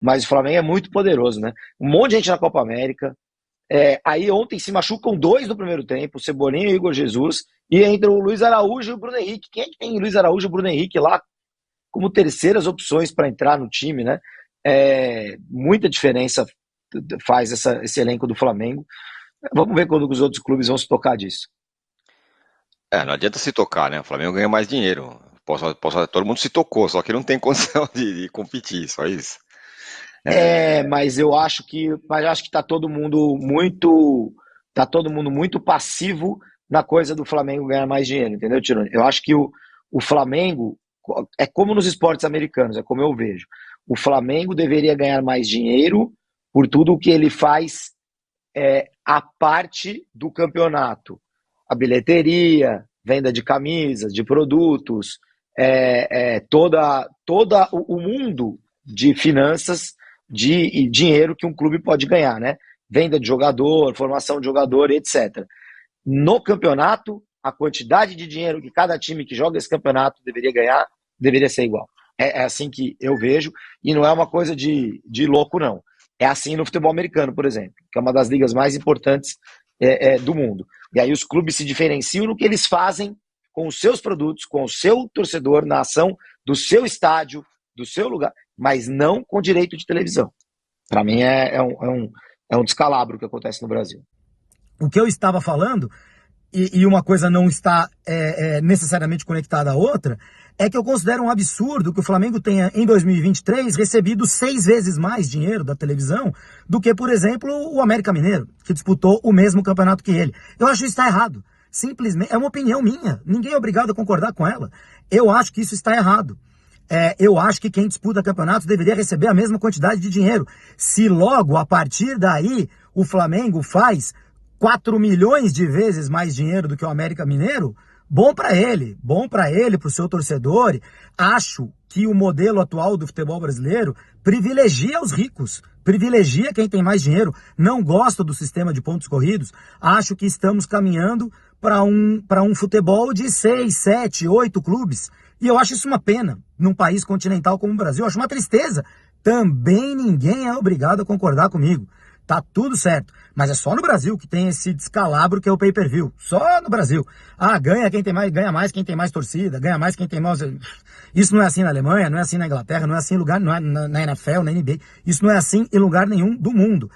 mas o Flamengo é muito poderoso, né? Um monte de gente na Copa América. Aí ontem se machucam dois no primeiro tempo, o Cebolinha e o Igor Jesus, e entra o Luiz Araújo e o Bruno Henrique. Quem é que tem Luiz Araújo e o Bruno Henrique lá como terceiras opções para entrar no time, né? Muita diferença faz esse elenco do Flamengo. Vamos ver quando os outros clubes vão se tocar disso. Não adianta se tocar, né? O Flamengo ganha mais dinheiro. Todo mundo se tocou, só que não tem condição de competir, só isso. Mas eu acho que tá todo mundo muito passivo na coisa do Flamengo ganhar mais dinheiro, entendeu, Tironi? Eu acho que o Flamengo é como nos esportes americanos, é como eu vejo. O Flamengo deveria ganhar mais dinheiro por tudo o que ele faz a parte do campeonato. A bilheteria, venda de camisas, de produtos, toda o mundo de finanças, de dinheiro que um clube pode ganhar, né? Venda de jogador, formação de jogador, etc. No campeonato, a quantidade de dinheiro que cada time que joga esse campeonato deveria ganhar deveria ser igual. É assim que eu vejo, e não é uma coisa de louco, não. É assim no futebol americano, por exemplo, que é uma das ligas mais importantes do mundo. E aí os clubes se diferenciam no que eles fazem com os seus produtos, com o seu torcedor, na ação do seu estádio, do seu lugar, mas não com direito de televisão. Para mim é um descalabro que acontece no Brasil. O que eu estava falando, e uma coisa não está necessariamente conectada à outra, é que eu considero um absurdo que o Flamengo tenha, em 2023, recebido 6 vezes mais dinheiro da televisão do que, por exemplo, o América Mineiro, que disputou o mesmo campeonato que ele. Eu acho que isso está errado. Simplesmente, é uma opinião minha. Ninguém é obrigado a concordar com ela. Eu acho que isso está errado. Eu acho que quem disputa campeonatos deveria receber a mesma quantidade de dinheiro. Se logo, a partir daí, o Flamengo faz 4 milhões de vezes mais dinheiro do que o América Mineiro, bom para ele, para o seu torcedor. Acho que o modelo atual do futebol brasileiro privilegia os ricos, privilegia quem tem mais dinheiro. Não gosto do sistema de pontos corridos. Acho que estamos caminhando para um futebol de 6, 7, 8 clubes. E eu acho isso uma pena, num país continental como o Brasil. Eu acho uma tristeza. Também ninguém é obrigado a concordar comigo. Tá tudo certo. Mas é só no Brasil que tem esse descalabro que é o pay-per-view. Só no Brasil. Ganha quem tem mais, ganha mais quem tem mais torcida, ganha mais quem tem mais... Isso não é assim na Alemanha, não é assim na Inglaterra, não é assim em lugar, não é na NFL, na NBA. Isso não é assim em lugar nenhum do mundo.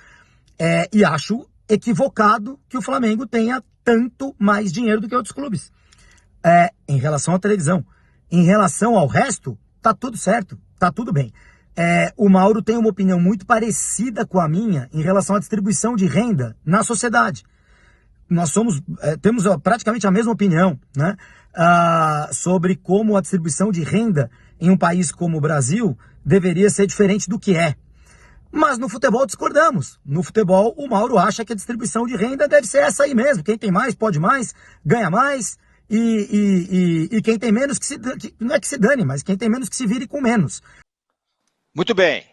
E acho equivocado que o Flamengo tenha tanto mais dinheiro do que outros clubes. Em relação à televisão. Em relação ao resto, tá tudo certo, tá tudo bem. O Mauro tem uma opinião muito parecida com a minha em relação à distribuição de renda na sociedade. Nós temos praticamente a mesma opinião, né? Sobre como a distribuição de renda em um país como o Brasil deveria ser diferente do que é. Mas no futebol discordamos. No futebol, o Mauro acha que a distribuição de renda deve ser essa aí mesmo. Quem tem mais, pode mais, ganha mais. E quem tem menos, não é que se dane, mas quem tem menos que se vire com menos. Muito bem.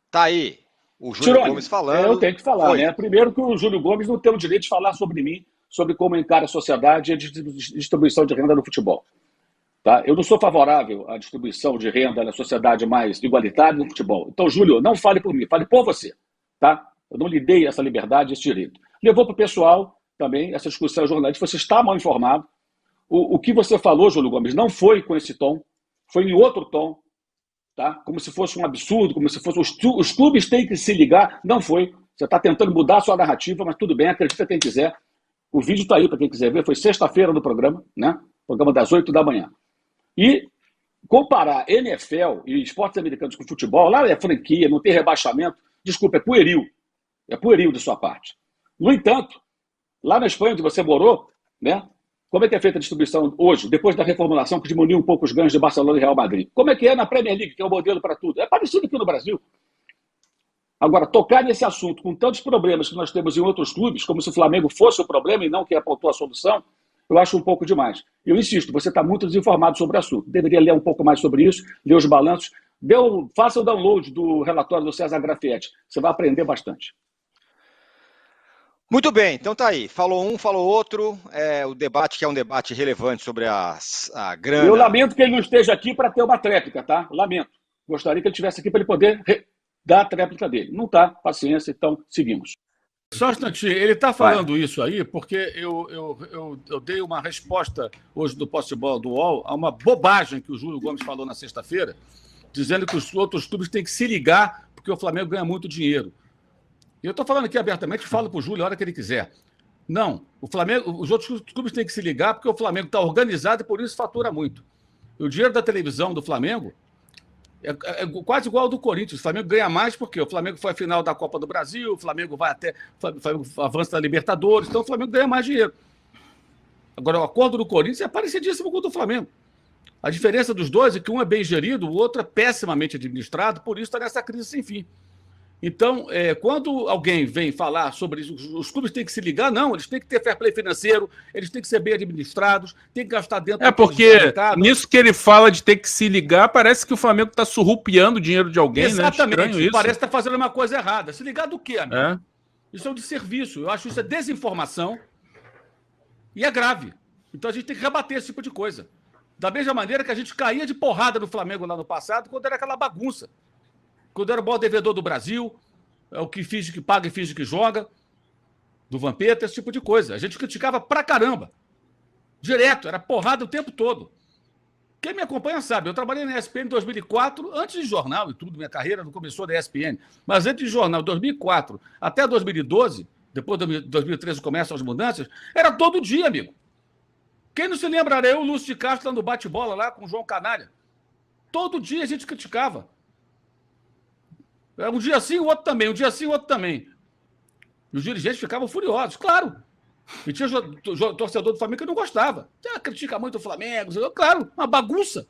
Tá aí o Júlio Gomes falando. Eu tenho que falar, né? Primeiro que o Júlio Gomes não tem o direito de falar sobre mim, sobre como encara a sociedade e a distribuição de renda no futebol. Tá? Eu não sou favorável à distribuição de renda na sociedade mais igualitária no futebol. Então, Júlio, não fale por mim, fale por você. Tá? Eu não lhe dei essa liberdade, esse direito. Levou para o pessoal também essa discussão jornalística. Você está mal informado. O que você falou, Júlio Gomes, não foi com esse tom, foi em outro tom. Tá? Como se fosse um absurdo, como se fosse... Os clubes têm que se ligar. Não foi. Você está tentando mudar a sua narrativa, mas tudo bem, acredita quem quiser. O vídeo está aí para quem quiser ver. Foi sexta-feira no programa, né? Programa das 8 da manhã. E comparar NFL e esportes americanos com futebol, lá é franquia, não tem rebaixamento. Desculpa, é pueril. É pueril de sua parte. No entanto, lá na Espanha, onde você morou, né? Como é que é feita a distribuição hoje, depois da reformulação que diminuiu um pouco os ganhos de Barcelona e Real Madrid? Como é que é na Premier League, que é o modelo para tudo? É parecido aqui no Brasil. Agora, tocar nesse assunto com tantos problemas que nós temos em outros clubes, como se o Flamengo fosse o problema e não que apontou a solução, eu acho um pouco demais. Eu insisto, você está muito desinformado sobre o assunto. Deveria ler um pouco mais sobre isso, ler os balanços. Faça o download do relatório do César Grafietti. Você vai aprender bastante. Muito bem, então tá aí. Falou um, falou outro. O debate que é um debate relevante sobre a grana. Eu lamento que ele não esteja aqui para ter uma tréplica, tá? Lamento. Gostaria que ele estivesse aqui para ele poder dar a tréplica dele. Não está, paciência, então seguimos. Só um instantinho, ele está falando isso aí porque eu dei uma resposta hoje do Posse de Bola do UOL a uma bobagem que o Júlio Gomes falou na sexta-feira, dizendo que os outros clubes têm que se ligar porque o Flamengo ganha muito dinheiro. E eu estou falando aqui abertamente, falo para o Júlio a hora que ele quiser. Não, os outros clubes têm que se ligar porque o Flamengo está organizado e por isso fatura muito. E o dinheiro da televisão do Flamengo é quase igual ao do Corinthians. O Flamengo ganha mais porque o Flamengo foi à final da Copa do Brasil, o Flamengo avança na Libertadores, então o Flamengo ganha mais dinheiro. Agora, o acordo do Corinthians é parecidíssimo com o do Flamengo. A diferença dos dois é que um é bem gerido, o outro é pessimamente administrado, por isso está nessa crise sem fim. Então, quando alguém vem falar sobre isso, os clubes têm que se ligar, não, eles têm que ter fair play financeiro, eles têm que ser bem administrados, têm que gastar dentro do porque nisso que ele fala de ter que se ligar, parece que o Flamengo está surrupiando o dinheiro de alguém, exatamente, né? Exatamente, parece que está fazendo uma coisa errada. Se ligar do quê, amigo? Isso é um desserviço, eu acho isso é desinformação e é grave. Então a gente tem que rebater esse tipo de coisa. Da mesma maneira que a gente caía de porrada no Flamengo lá no passado, quando era aquela bagunça. Quando era o maior devedor do Brasil, é o que finge que paga e finge que joga, do Vampeta, esse tipo de coisa. A gente criticava pra caramba. Direto, era porrada o tempo todo. Quem me acompanha sabe, eu trabalhei na ESPN em 2004, antes de jornal e tudo, minha carreira não começou na ESPN, mas antes de jornal, 2004 até 2012, depois de 2013 começam as mudanças, era todo dia, amigo. Quem não se lembra, era eu, o Lúcio de Castro, lá no bate-bola, lá com o João Canalha. Todo dia a gente criticava. Um dia sim, o outro também. Um dia sim, o outro também. E os dirigentes ficavam furiosos, claro. E tinha torcedor do Flamengo que não gostava. Critica muito o Flamengo. Claro, uma bagunça.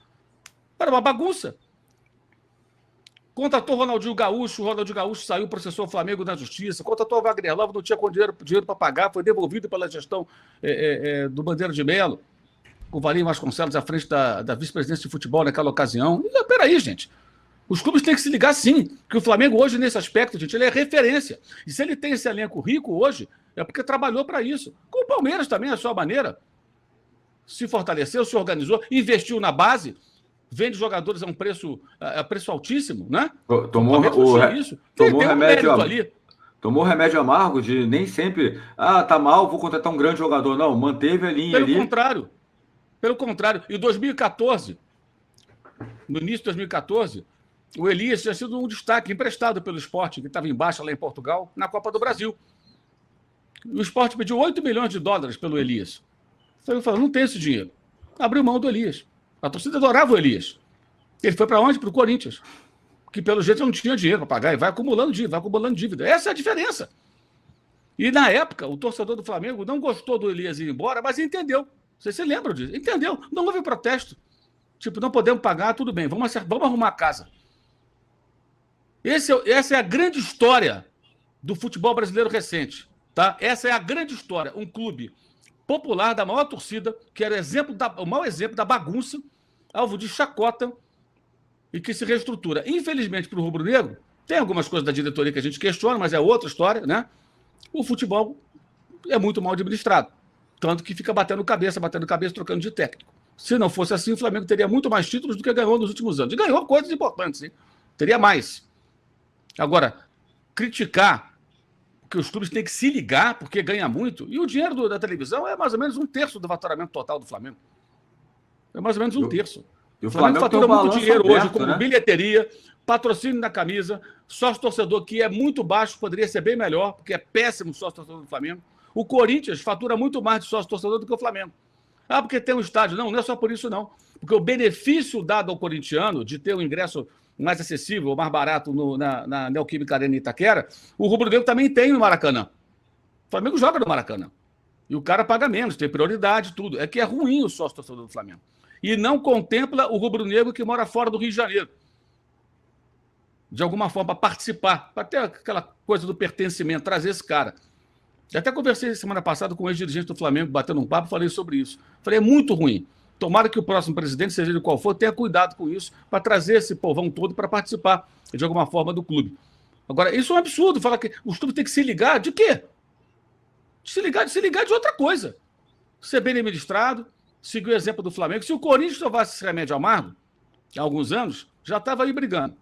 Era uma bagunça. Contratou o Ronaldinho Gaúcho saiu, processou o Flamengo na justiça. Contratou o Wagner Love, não tinha dinheiro para pagar, foi devolvido pela gestão do Bandeira de Melo, com o Valinho Vasconcelos à frente da vice-presidência de futebol naquela ocasião. E, peraí, gente. Os clubes têm que se ligar, sim, que o Flamengo hoje, nesse aspecto, gente, ele é referência. E se ele tem esse elenco rico hoje, é porque trabalhou para isso. Com o Palmeiras também, a sua maneira. Se fortaleceu, se organizou, investiu na base, vende jogadores a um preço altíssimo, né? Tomou remédio amargo de nem sempre, tá mal, vou contratar um grande jogador. Não, manteve a linha ali. Pelo contrário. Em 2014, no início de 2014, o Elias tinha sido um destaque emprestado pelo Sport, que estava em baixa lá em Portugal, na Copa do Brasil. O Sport pediu 8 milhões de dólares pelo Elias. Ele falou, não tem esse dinheiro. Abriu mão do Elias. A torcida adorava o Elias. Ele foi para onde? Para o Corinthians. Que pelo jeito não tinha dinheiro para pagar e vai acumulando dívida. Essa é a diferença. E na época, o torcedor do Flamengo não gostou do Elias ir embora, mas entendeu. Vocês se lembram disso? Entendeu. Não houve protesto. Tipo, não podemos pagar, tudo bem, vamos arrumar a casa. Essa é a grande história do futebol brasileiro recente. Tá? Essa é a grande história. Um clube popular da maior torcida, que era o maior exemplo da bagunça, alvo de chacota e que se reestrutura. Infelizmente, para o rubro-negro, tem algumas coisas da diretoria que a gente questiona, mas é outra história, né? O futebol é muito mal administrado. Tanto que fica batendo cabeça, trocando de técnico. Se não fosse assim, o Flamengo teria muito mais títulos do que ganhou nos últimos anos. E ganhou coisas importantes, hein? Teria mais. Agora, criticar que os clubes têm que se ligar porque ganha muito, e o dinheiro da televisão é mais ou menos 1/3 do faturamento total do Flamengo. É mais ou menos 1/3. E o Flamengo fatura muito dinheiro aberto, hoje, como bilheteria, patrocínio na camisa, sócio-torcedor que é muito baixo, poderia ser bem melhor, porque é péssimo sócio-torcedor do Flamengo. O Corinthians fatura muito mais de sócio-torcedor do que o Flamengo. Porque tem um estádio. Não é só por isso, não. Porque o benefício dado ao corintiano de ter um ingresso mais acessível, mais barato na Neoquímica Arena Itaquera, o rubro-negro também tem no Maracanã. O Flamengo joga no Maracanã. E o cara paga menos, tem prioridade, tudo. É que é ruim o sócio-torcedor do Flamengo. E não contempla o rubro-negro que mora fora do Rio de Janeiro. De alguma forma, participar, para ter aquela coisa do pertencimento, trazer esse cara. Eu até conversei semana passada com o ex-dirigente do Flamengo, batendo um papo, falei sobre isso. Falei, é muito ruim. Tomara que o próximo presidente, seja ele qual for, tenha cuidado com isso, para trazer esse povão todo para participar, de alguma forma, do clube. Agora, isso é um absurdo, falar que os clubes têm que se ligar de quê? De se ligar de outra coisa. Ser bem administrado, seguir o exemplo do Flamengo. Se o Corinthians tomasse esse remédio amargo, há alguns anos, já estava aí brigando.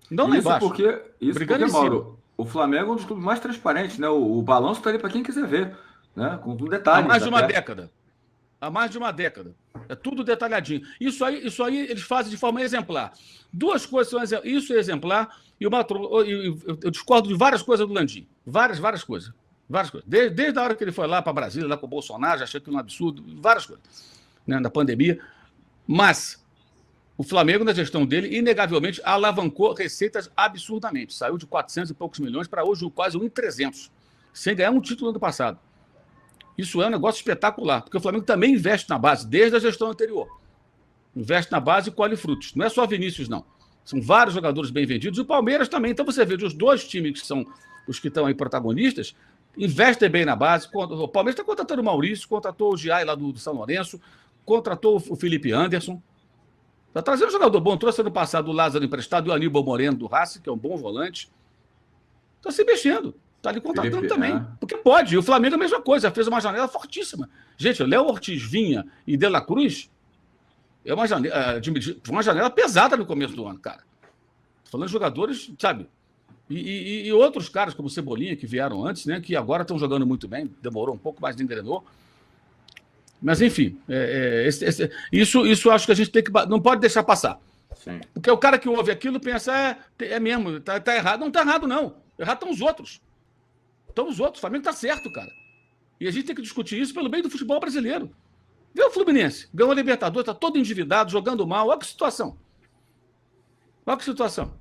Não lá embaixo. Isso porque, Mauro, o Flamengo é um dos clubes mais transparentes, né? O balanço está ali para quem quiser ver, né? Com detalhes. Há mais de uma década. Há mais de uma década. É tudo detalhadinho. Isso aí eles fazem de forma exemplar. Duas coisas são exemplar. Isso é exemplar e eu discordo de várias coisas do Landim. Várias coisas. Várias coisas. Desde a hora que ele foi lá para Brasília, lá com o Bolsonaro, já achei que era um absurdo. Várias coisas. Né, na pandemia. Mas o Flamengo, na gestão dele, inegavelmente alavancou receitas absurdamente. Saiu de 400 e poucos milhões para hoje quase 1.300, sem ganhar um título no ano passado. Isso é um negócio espetacular, porque o Flamengo também investe na base, desde a gestão anterior. Investe na base e colhe frutos. Não é só Vinícius, não. São vários jogadores bem vendidos. E o Palmeiras também. Então você vê os dois times que são os que estão aí protagonistas, investem bem na base. O Palmeiras está contratando o Maurício, contratou o Giai lá do São Lourenço, contratou o Felipe Anderson. Está trazendo um jogador bom. Trouxe ano passado o Lázaro emprestado e o Aníbal Moreno do Racing, que é um bom volante. Está se mexendo. Está ali contratando Felipe, também. Porque pode. E o Flamengo é a mesma coisa. Fez uma janela fortíssima. Gente, Léo Ortiz, Vinha e De La Cruz é uma janela pesada no começo do ano, cara. Tô falando de jogadores, sabe? E outros caras, como o Cebolinha, que vieram antes, né? Que agora estão jogando muito bem. Demorou um pouco, mas engrenou. Mas, enfim, isso acho que a gente não pode deixar passar. Sim. Porque o cara que ouve aquilo pensa, é mesmo, tá errado. Não tá errado, não. Errado estão os outros. Estão os outros. O Flamengo tá certo, cara. E a gente tem que discutir isso pelo bem do futebol brasileiro. Vê o Fluminense. Ganhou a Libertadores, tá todo endividado, jogando mal. Olha que situação. Olha que situação.